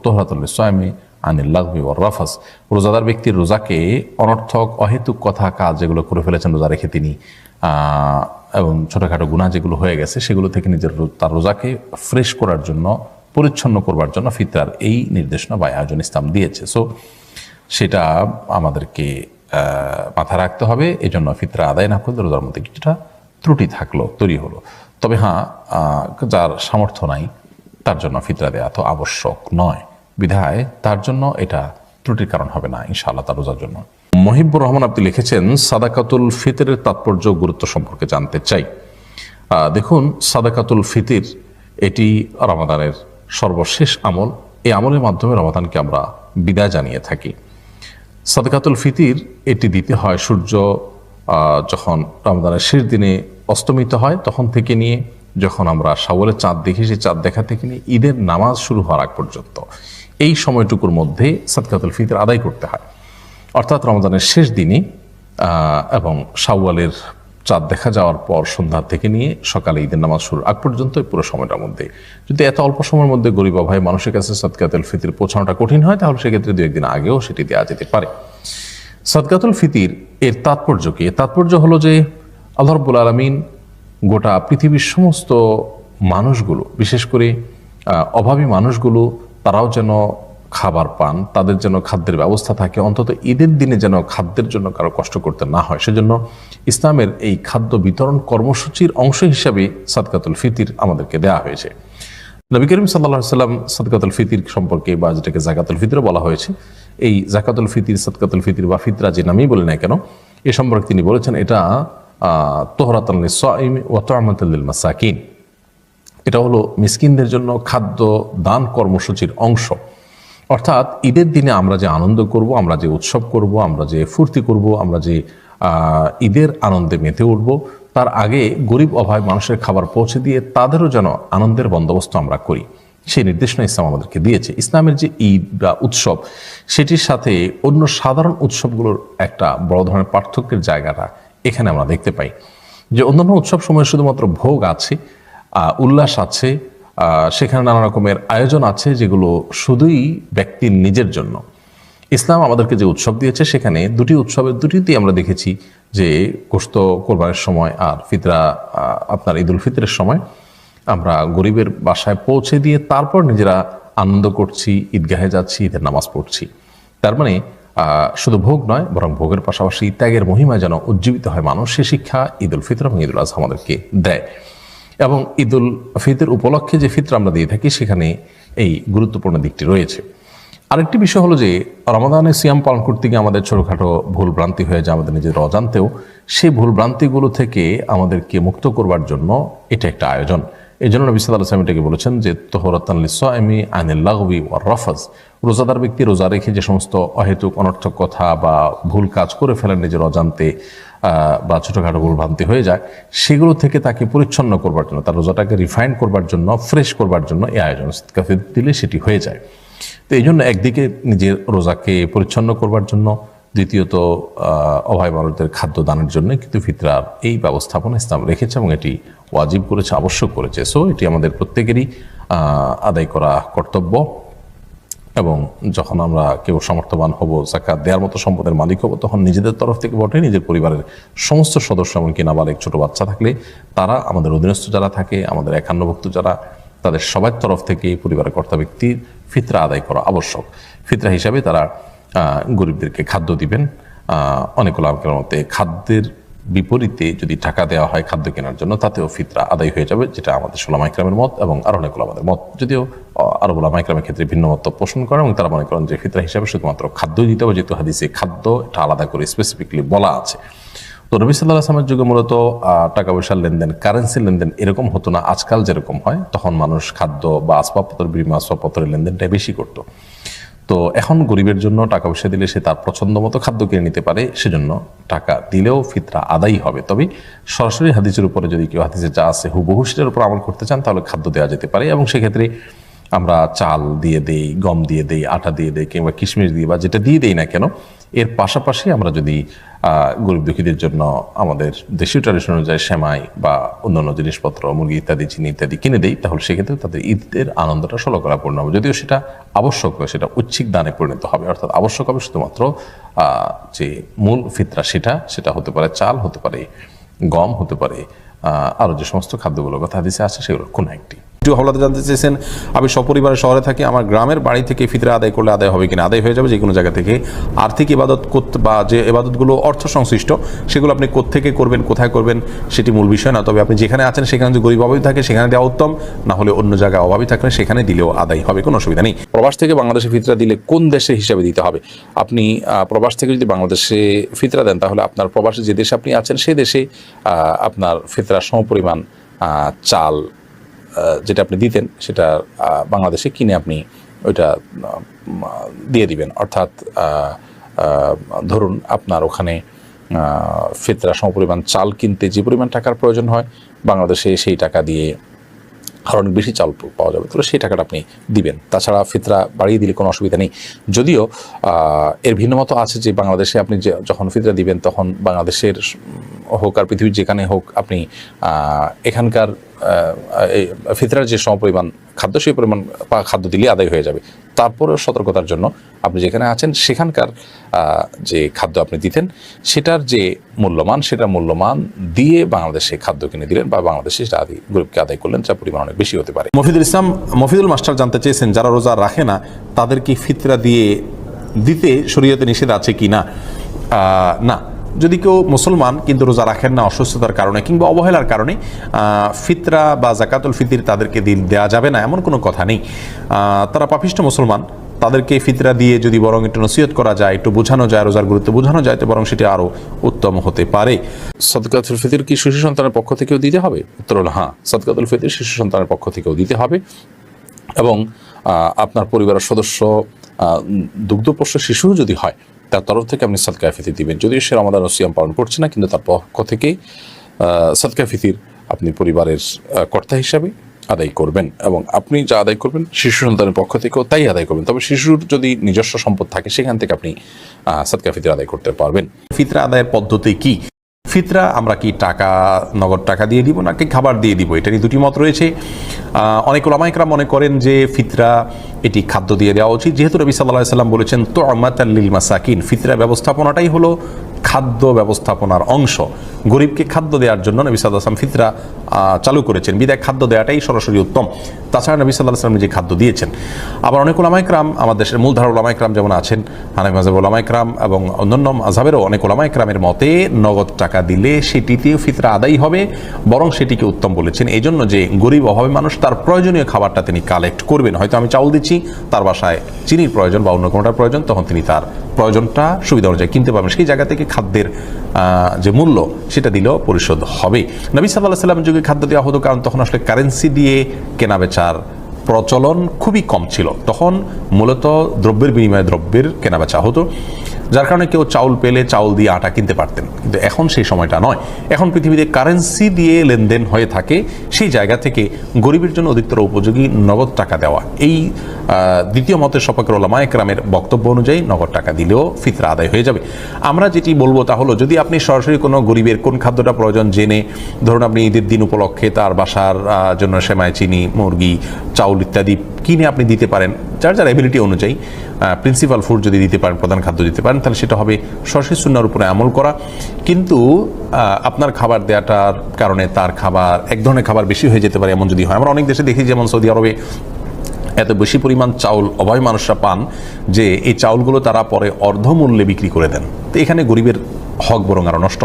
তোহরাতুল লিস-সাইমি আনিল লাগবি war Rufus. রোজাদার ব্যক্তির রোজাকে অনর্থক অহেতুক কথা কাজ যেগুলো করে ফেলেছেন রোজা রেখে তিনি, এবং ছোটোখাটো গুনাহ যেগুলো হয়ে গেছে সেগুলো থেকে তার রোজাকে ফ্রেশ করার জন্য, পরিচ্ছন্ন করবার জন্য ফিতরার এই নির্দেশনা বা আয়োজন ইসলাম দিয়েছে। সো সেটা আমাদেরকে মাথায় রাখতে হবে। এই জন্য ফিতরা আদায় না করলে রোজার মধ্যে কিছুটা ত্রুটি তৈরি হলো। তবে হ্যাঁ, যার সামর্থ্য নাই তার জন্য ফিতরা দেওয়া তো আবশ্যক নয়, বিধায় তার জন্য এটা ত্রুটির কারণ হবে না ইনশাআল্লাহ তার রোজার জন্য। মহিবুর রহমান আপনি লিখেছেন, সাদাকাতুল ফিতরের তাৎপর্য গুরুত্ব সম্পর্কে জানতে চাই। দেখুন, সাদাকাতুল ফিতর এটি রমাদানের সর্বশেষ আমল। এই আমলের মাধ্যমে রমাদানকে আমরা বিদায় জানিয়ে থাকি। সাদাকাতুল ফিতর এটি দিতে হয় সূর্য যখন রমাদানের শেষ দিনে অস্তমিত হয় তখন থেকে নিয়ে যখন আমরা শাওয়ালের চাঁদ দেখি, সেই চাঁদ দেখা থেকে নিয়ে ঈদের নামাজ শুরু হওয়ার আগ পর্যন্ত এই সময়টুকুর মধ্যে সাদকাতুল ফিতর আদায় করতে হয়। অর্থাৎ রমজানের শেষ দিনই এবং শাওয়ালের চাঁদ দেখা যাওয়ার পর সন্ধ্যা থেকে নিয়ে সকালে ঈদের নামাজ শুরুর আগ পর্যন্ত এই পুরো সময়টার মধ্যে যদি এত অল্প সময়ের মধ্যে গরিব অভাবী মানুষের কাছে সাদকাতুল ফিতর পৌঁছানোটা কঠিন হয়, তাহলে সেক্ষেত্রে দু একদিন আগেও সেটি দেওয়া যেতে পারে। সাদকাতুল ফিতর এর তাৎপর্য কি? তাৎপর্য হলো যে আল্লাহ রাব্বুল আলামিন গোটা পৃথিবীর সমস্ত মানুষগুলো, বিশেষ করে অভাবী মানুষগুলো, তারাও যেন খাবার পান, তাদের যেন খাদ্যের ব্যবস্থা থাকে, অন্তত ঈদের দিনে যেন খাদ্যের জন্য কারো কষ্ট করতে না হয়। সেজন্য ইসলামের এই খাদ্য বিতরণ কর্মসূচির অংশ হিসাবে সাদকাতুল ফিতর আমাদেরকে দেওয়া হয়েছে। নবী করিম সাল্লাল্লাহু আলাইহি ওয়াসাল্লাম সাদকাতুল ফিতর সম্পর্কে, বা যেটাকে যাকাতুল ফিতর বলা হয়েছে, এই যাকাতুল ফিতর, সাদকাতুল ফিতর বা ফিতরা যে নামেই বলে না কেন, এ সম্পর্কে তিনি বলেছেন এটা তোহরাতুল লিস-সাইমি ওয়া তু'মাতুল লিল মাসাকিন। এটা হলো মিসকিনদের জন্য খাদ্য দান কর্মসূচির অংশ। অর্থাৎ ঈদের দিনে আমরা যে আনন্দ করব, আমরা যে উৎসব করব, আমরা যে ফুর্তি করব, আমরা যে ঈদের আনন্দে মেতে উঠব, তার আগে গরিব অভাবী মানুষের খাবার পৌঁছে দিয়ে তাদেরও যেন আনন্দের বন্দোবস্ত আমরা করি, সেই নির্দেশনা ইসলাম আমাদেরকে দিয়েছে। ইসলামের যে ঈদ বা উৎসব, সেটির সাথে অন্য সাধারণ উৎসবগুলোর একটা বড় ধরনের পার্থক্যের জায়গাটা এখানে আমরা দেখতে পাই। যে অন্যান্য উৎসব সময়ে শুধুমাত্র ভোগ আছে, উল্লাস আছে, সেখানে নানা রকমের আয়োজন আছে যেগুলো শুধুই ব্যক্তির নিজের জন্য। ইসলাম আমাদেরকে যে উৎসব দিয়েছে সেখানে দুটি উৎসবের দুটিতেই আমরা দেখেছি যে গোশত কোরবানির সময় আর ফিতরা আপনার ঈদুল ফিতরের সময় আমরা গরিবের বাসায় পৌঁছে দিয়ে তারপর নিজেরা আনন্দ করছি, ঈদগাহে যাচ্ছি, ঈদের নামাজ পড়ছি। তার মানে শুধু ভোগ নয়, বরং ভোগের পাশাপাশি ত্যাগের মহিমা যেন উজ্জীবিত হয় মানুষ, সে শিক্ষা ঈদুল ফিতর এবং ঈদুল আজহা আমাদেরকে দেয়। এবং ঈদুল ফিতর উপলক্ষে যে ফিতর আমরা দিয়ে থাকি সেখানে এই গুরুত্বপূর্ণ দিকটি রয়েছে। আরেকটি বিষয় হলো যে রমাদানে সিয়াম পালন করতে গিয়ে আমাদের ছোটোখাটো ভুল ভ্রান্তি হয়ে যায় আমাদের নিজের অজান্তেও। সেই ভুল ভ্রান্তিগুলো থেকে আমাদেরকে মুক্ত করবার জন্য এটা একটা আয়োজন। এই জন্য নবী সাল্লাল্লাহু আলাইহি ওয়াসাল্লাম এটাকে বলেছেন যে তোহরাতুল লিস-সাইমি আনিল লাগবি ওয়ার রাফাস। রোজাদার ব্যক্তি রোজা রেখে যে সমস্ত অহেতুক অনর্থক কথা বা ভুল কাজ করে ফেলেন নিজের অজান্তে বা ছোটোখাটো ভুল ভ্রান্তি হয়ে যায়, সেগুলো থেকে তাকে পরিচ্ছন্ন করবার জন্য, তার রোজাটাকে রিফাইন করবার জন্য, ফ্রেশ করবার জন্য এই আয়োজন দিলে সেটি হয়ে যায়। তো এই জন্য একদিকে নিজের রোজাকে পরিচ্ছন্ন করবার জন্য, দ্বিতীয়ত অভাবী মানুষদের খাদ্য দানের জন্য কিন্তু ফিতরার এই ব্যবস্থাপনা ইসলাম রেখেছে এবং এটি ওয়াজিব করেছে, আবশ্যক করেছে। সো এটি আমাদের প্রত্যেকেরই আদায় করা কর্তব্য। এবং যখন আমরা কেউ সমর্থবান হব, যাকাত দেওয়ার মতো সম্পদের মালিক হব, তখন নিজেদের তরফ থেকে বটে, নিজের পরিবারের সমস্ত সদস্য, এমনকি নাবালিগ ছোট বাচ্চা থাকলে তারা, আমাদের অধীনস্থ যারা থাকে, আমাদের একান্নভুক্ত যারা, তাদের সবার তরফ থেকে পরিবারের কর্তা ব্যক্তির ফিতরা আদায় করা আবশ্যক। ফিতরা হিসাবে তারা গরিবদেরকে খাদ্য দিবেন। অনেক উলামার মতে খাদ্যের বিপরীতে যদি টাকা দেওয়া হয় খাদ্য কেনার জন্য, তাতেও ফিতরা আদায় হয়ে যাবে, যেটা আমাদের উলামা ইকরামের মত এবং আরো অনেক উলামাদের মত। যদিও আরো উলামা ইকরামের ক্ষেত্রে ভিন্ন মত পোষণ করেন এবং তারা মনে করেন যে ফিতরা হিসাবে শুধুমাত্র খাদ্য দিতে হবে, যেহেতু হাদিসে খাদ্য এটা আলাদা করে স্পেসিফিকলি বলা আছে। তো নবী সাল্লাল্লাহু আলাইহি ওয়াসাল্লামের যুগে মূলত টাকা পয়সার লেনদেন, কারেন্সির লেনদেন এরকম হতো না আজকাল যেরকম হয়। তখন মানুষ খাদ্য বা আসবাবপত্র, বিনিময় আসবাবপত্রের লেনদেনটা বেশি করতো। তো এখন গরিবের জন্য টাকা পয়সা দিলে সে তার পছন্দ মতো খাদ্য কিনে নিতে পারে, সেজন্য টাকা দিলেও ফিতরা আদায়ই হবে। তবে সরাসরি হাদিসের উপরে যদি কেউ হাদিসে যা আছে হুবহু সেটার উপর আমল করতে চান, তাহলে খাদ্য দেওয়া যেতে পারে। এবং সেক্ষেত্রে আমরা চাল দিয়ে দেই, গম দিয়ে দেই, আটা দিয়ে দেই, কিংবা কিশমিশ দিয়ে বা যেটা দিয়ে দেই না কেন, এর পাশাপাশি আমরা যদি গরিব দুঃখীদের জন্য আমাদের দেশীয় ট্র্যাডিশন অনুযায়ী সেমাই বা অন্যান্য জিনিসপত্র, মুরগি ইত্যাদি, চিনি ইত্যাদি কিনে দেই, তাহলে সেক্ষেত্রে তাদের ঈদের আনন্দটা ষোলকলা পূর্ণ হবে। যদিও সেটা আবশ্যক নয়, সেটা ঐচ্ছিক দানে পরিণত হবে, অর্থাৎ আবশ্যক হবে শুধুমাত্র যে মূল ফিতরা সেটা হতে পারে চাল, হতে পারে গম, হতে পারে আরও যে সমস্ত খাদ্যগুলোর কথা হাদিসে আছে সেগুলো কোনো একটি। হাওলাতে জানতে চেয়েছেন, আমি সপরিবারে শহরে থাকি, আমার গ্রামের বাড়ি থেকে ফিতরা আদায় করলে আদায় হবে কিনা? আদায় হয়ে যাবে যে কোনো জায়গা থেকে। আর্থিক ইবাদত করতে বা যে ইবাদতগুলো অর্থ সংশ্লিষ্ট সেগুলো আপনি কোত্থেকে করবেন, কোথায় করবেন সেটি মূল বিষয় না। তবে আপনি যেখানে আছেন সেখানে যদি গরিব অভাবী থাকে সেখানে দেওয়া উত্তম, না হলে অন্য জায়গায় অভাবী থাকলে সেখানে দিলেও আদায় হবে, কোনো অসুবিধা নেই। প্রবাস থেকে বাংলাদেশে ফিতরা দিলে কোন দেশে হিসাবে দিতে হবে? আপনি প্রবাস থেকে যদি বাংলাদেশে ফিতরা দেন তাহলে আপনার প্রবাসে যে দেশে আপনি আছেন সেই দেশে আপনার ফিতরার সমপরিমাণ চাল যেটা আপনি দিতেন সেটা বাংলাদেশে কিনে আপনি ওইটা দিয়ে দিবেন। অর্থাৎ ধরুন আপনার ওখানে ফিতরা সমপরিমাণ চাল কিনতে যে পরিমাণ টাকার প্রয়োজন হয়, বাংলাদেশে সেই টাকা দিয়ে আর অনেক বেশি চাল পাওয়া যাবে, তাহলে সেই টাকাটা আপনি দিবেন। তাছাড়া ফিতরা বাড়িয়ে দিলে কোনো অসুবিধা নেই। যদিও এর ভিন্ন মতো আছে যে বাংলাদেশে আপনি যখন ফিতরা দিবেন তখন বাংলাদেশের হোক আর পৃথিবীর যেখানে হোক আপনি এখানকার ফিতরার যে সমপরিমাণ খাদ্য সেই পরিমাণ খাদ্য দিলে আদায় হয়ে যাবে। তারপরেও সতর্কতার জন্য আপনি যেখানে আছেন সেখানকার যে খাদ্য আপনি দিতেন সেটার যে মূল্যমান, সেটা মূল্যমান দিয়ে বাংলাদেশে খাদ্য কিনে দিলেন বা বাংলাদেশে সেটা গরিবকে আদায় করলেন, যার পরিমাণ অনেক বেশি হতে পারে। মফিদুল মাস্টার জানতে চেয়েছেন, যারা রোজা রাখে না তাদের কি ফিতরা দিতে শরীয়তে নিষেধ আছে কি না? না, যদি কেউ মুসলমান কিন্তু রোজা রাখেন না অসুস্থতার কারণে কিংবা অবহেলার কারণে, ফিতরা বা জাকাতুল ফিতির তাদেরকে দেওয়া যাবে না এমন কোনো কথা নেই। তারা পাপিষ্ঠ মুসলমান, তাদেরকে ফিতরা দিয়ে যদি বরং একটু নসিহত করা যায়, একটু বোঝানো যায়, রোজার গুরুত্ব বোঝানো যায়, তো বরং সেটি আরও উত্তম হতে পারে। সাদকাতুল ফিতর কি শিশু সন্তানের পক্ষ থেকেও দিতে হবে? উত্তর হলো হ্যাঁ, সাদকাতুল ফিতর শিশু সন্তানের পক্ষ থেকেও দিতে হবে এবং আপনার পরিবারের সদস্য দুগ্ধপোষ্য শিশু যদি হয় তার তরফ থেকে আপনি সাদকা ফিতর দিবেন। যদিও সে রমাদান ও সিয়াম পালন করছে না, কিন্তু তার পক্ষ থেকে সাদকা ফিতর আপনি পরিবারের কর্তা হিসাবে আদায় করবেন এবং আপনি যা আদায় করবেন শিশু সন্তানের পক্ষ থেকেও তাই আদায় করবেন। তবে শিশুর যদি নিজস্ব সম্পদ থাকে সেখান থেকে আপনি সাদকা ফিতর আদায় করতে পারবেন। ফিতরা আদায়ের পদ্ধতি কি? ফিতরা আমরা কি নগদ টাকা দিয়ে দিব নাকি খাবার দিয়ে দিব, এটা নিয়ে দুটি মত রয়েছে। অনেক উলামা ইকরাম মনে করেন যে ফিতরা এটি খাদ্য দিয়ে দেওয়া উচিত, যেহেতু নবী সাল্লাল্লাহু আলাইহি ওয়াসাল্লাম বলেছেন তু'মাতাল লিল মাসাকিন, ফিতরা ব্যবস্থাপনাটাই হলো খাদ্য ব্যবস্থাপনার অংশ। গরিবকে খাদ্য দেওয়ার জন্য নবী সাল্লাল্লাহু আলাইহি ওয়াসাল্লাম ফিতরা চালু করেছেন, বিদায় খাদ্য দেওয়াটাই সরাসরি উত্তম। তাছাড়া নবী সাল্লাল্লাহু আলাইহি ওয়াসাল্লাম নিজে খাদ্য দিয়েছেন। আবার অনেক উলামা ইকরাম, আমাদের দেশের মূলধারা উলামা ইকরাম যেমন আছেন, হানাফি মাযহাবের উলামা ইকরাম এবং অন্যান্য মাযহাবেরও অনেক উলামা ইকরামের মতে নগদ টাকা দিলে সেটিতেও ফিতরা আদায় হবে, বরং সেটিকে উত্তম বলেছেন। এই জন্য যে গরিব অভাবী মানুষ তার প্রয়োজনীয় খাবারটা তিনি কালেক্ট করবেন। হয়তো আমি চাউল দিচ্ছি, তার বাসায় চিনির প্রয়োজন বা অন্য কোনোটার প্রয়োজন, তখন তিনি তার প্রয়োজনটা সুবিধা অনুযায়ী কিনতে পারবেন। সেই জায়গা থেকে খাদ্যের যে মূল্য সেটা দিলেও পরিশোধ হবে। নবী সাল্লাল্লাহু আলাইহি ওয়াসাল্লাম যুগে খাদ্য দেওয়া হতো, কারণ তখন আসলে কারেন্সি দিয়ে কেনা বেচার প্রচলন খুবই কম ছিল। তখন মূলত দ্রব্যের বিনিময়ে দ্রব্যের কেনাবেচা হতো, যার কারণে কেউ চাউল পেলে চাউল দিয়ে আটা কিনতে পারতেন। কিন্তু এখন সেই সময়টা নয়, এখন পৃথিবীতে কারেন্সি দিয়ে লেনদেন হয়ে থাকে। সেই জায়গা থেকে গরিবের জন্য অধিকতর উপযোগী নগদ টাকা দেওয়া। এই দ্বিতীয় মতের সপক্ষের উলামা ইকরামের বক্তব্য অনুযায়ী নগদ টাকা দিলেও ফিতরা আদায় হয়ে যাবে। আমরা যেটি বলবো তা হলো, যদি আপনি সরাসরি কোনো গরিবের কোন খাদ্যটা প্রয়োজন জেনে, ধরুন আপনি ঈদের দিন উপলক্ষে তার বাসার জন্য সেমাই, চিনি, মুরগি, চাউল ইত্যাদি কিনে আপনি দিতে পারেন, যার যার এবিলিটি অনুযায়ী প্রিন্সিপাল ফুড যদি দিতে পারেন, প্রধান খাদ্য দিতে পারেন, তাহলে সেটা হবে সরাসরি সুন্নাহর উপরে আমল করা। কিন্তু আপনার খাবার দেওয়াটার কারণে তার খাবার, এক ধরনের খাবার বেশি হয়ে যেতে পারে এমন যদি হয়। আমরা অনেক দেশে দেখি, যেমন সৌদি আরবে এত বেশি পরিমাণ চাউল অভাবী মানুষরা পান যে এই চাউলগুলো তারা পরে অর্ধমূল্যে বিক্রি করে দেন। তো এখানে গরিবের হক বরং আরও নষ্ট